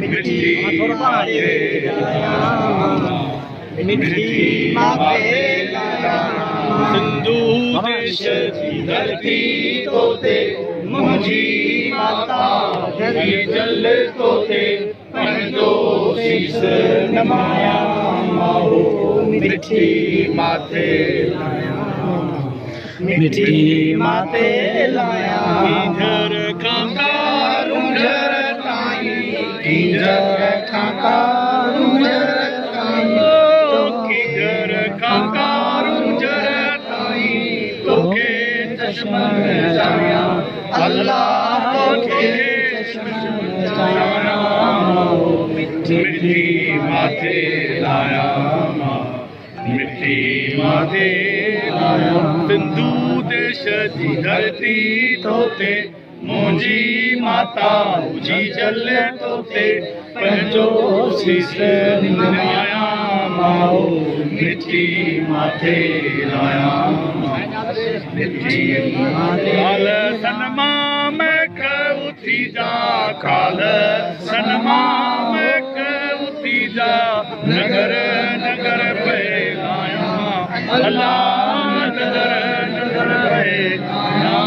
मिठी माते मिठी माते सिंधु देश जी धरती तोते मुंहिंजी माता धरती जल तोते पंहिंजो शीस नमाया माओ मिठी माते मिठी माते लाया ईंदर खांगारूंजर ताईं ईंदर खांगारूंजर ताईं ईंदर खांगारूंजर ताईं तोखे चश्मन जाया अल्लाह तोखे चश्मन जाया मिठी माते लाया मिठी माते लाया सिंधु देश जी धरती तोते मुंहिंजी माता जी जल तोते पंहिंजो शीस नमाया माओ मिठी माते लाया मिठी माते काल सनमा महक उथी जा काल सनमा महक उथी जा नगर नगर पे लाया अल्लाह नगर नगर पे लाया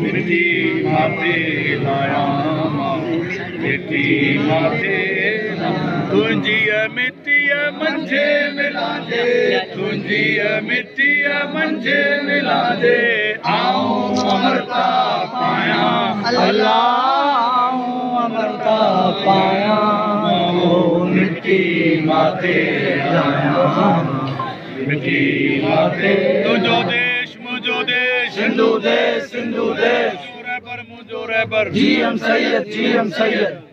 मिठी माते लाया मिठी माते तुंहिंजी मिट्टी मंझे मिला दे तुंहिंजी मिट्टी मंझे मिला दे आऊं अमरता पाया अल्लाह अमरता पाया मिठी माते लाया मिठी माते तुंहिंजो देश मुंहिंजो देश सिंधु देश मुंहिंजो रहबर GM Sayyid